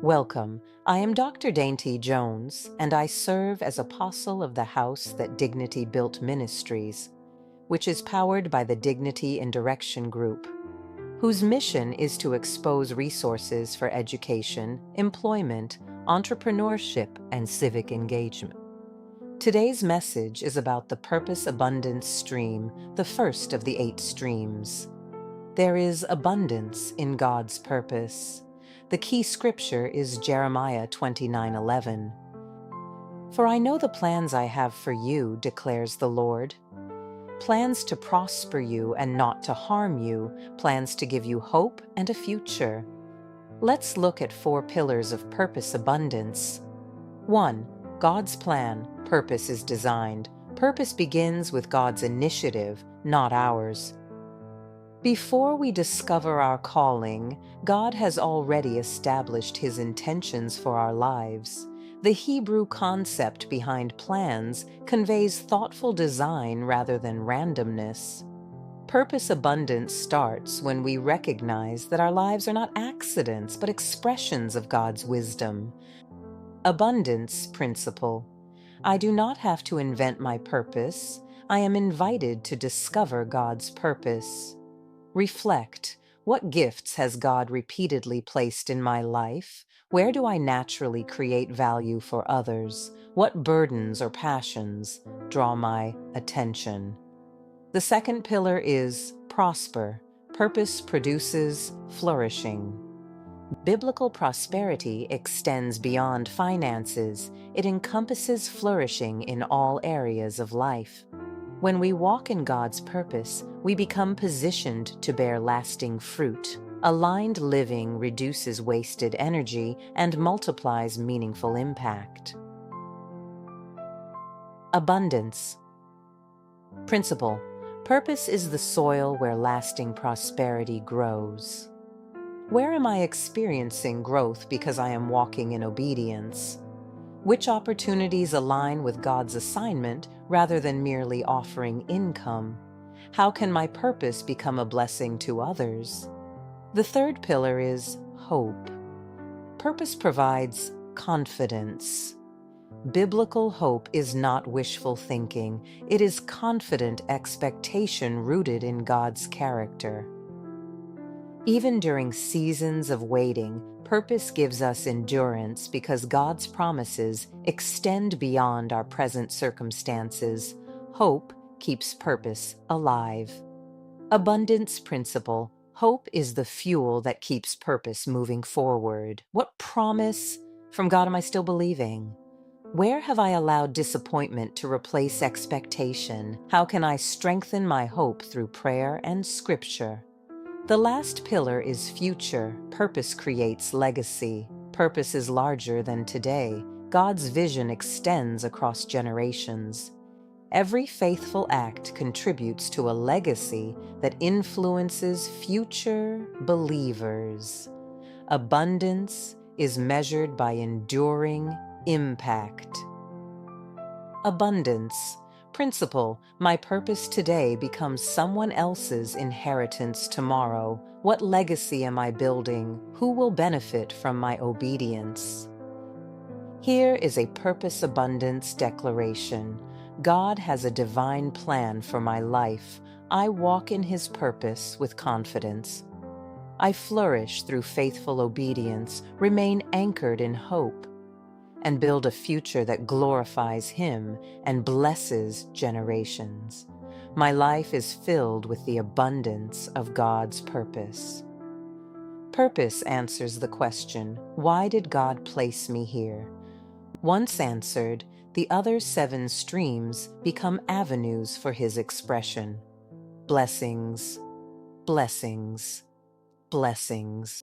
Welcome. I am Dr. Daintee Jones, and I serve as apostle of the house that Dignity Built Ministries, which is powered by the Dignity in Direction group, whose mission is to expose resources for education, employment, entrepreneurship, and civic engagement. Today's message is about the Purpose Abundance Stream, the first of the 8 streams. There is abundance in God's purpose. The key scripture is Jeremiah 29:11. For I know the plans I have for you, declares the Lord. Plans to prosper you and not to harm you, plans to give you hope and a future. Let's look at 4 pillars of purpose abundance. 1. God's plan. Purpose is designed. Purpose begins with God's initiative, not ours. Before we discover our calling, God has already established His intentions for our lives. The Hebrew concept behind plans conveys thoughtful design rather than randomness. Purpose abundance starts when we recognize that our lives are not accidents but expressions of God's wisdom. Abundance principle. I do not have to invent my purpose. I am invited to discover God's purpose. Reflect. What gifts has God repeatedly placed in my life? Where do I naturally create value for others? What burdens or passions draw my attention? The second pillar is prosper. Purpose produces flourishing. Biblical prosperity extends beyond finances. It encompasses flourishing in all areas of life. When we walk in God's purpose, we become positioned to bear lasting fruit. Aligned living reduces wasted energy and multiplies meaningful impact. Abundance principle. Purpose is the soil where lasting prosperity grows. Where am I experiencing growth because I am walking in obedience? Which opportunities align with God's assignment rather than merely offering income? How can my purpose become a blessing to others? The third pillar is hope. Purpose provides confidence. Biblical hope is not wishful thinking. It is confident expectation rooted in God's character. Even during seasons of waiting, purpose gives us endurance because God's promises extend beyond our present circumstances. Hope keeps purpose alive. Abundance principle. Hope is the fuel that keeps purpose moving forward. What promise from God am I still believing? Where have I allowed disappointment to replace expectation? How can I strengthen my hope through prayer and scripture? The last pillar is future. Purpose creates legacy. Purpose is larger than today. God's vision extends across generations. Every faithful act contributes to a legacy that influences future believers. Abundance is measured by enduring impact. Abundance principle. My purpose today becomes someone else's inheritance tomorrow. What legacy am I building? Who will benefit from my obedience? Here is a purpose abundance declaration. God has a divine plan for my life. I walk in His purpose with confidence. I flourish through faithful obedience, remain anchored in hope, and build a future that glorifies Him and blesses generations. My life is filled with the abundance of God's purpose. Purpose answers the question, why did God place me here? Once answered, the other 7 streams become avenues for His expression. Blessings, blessings, blessings.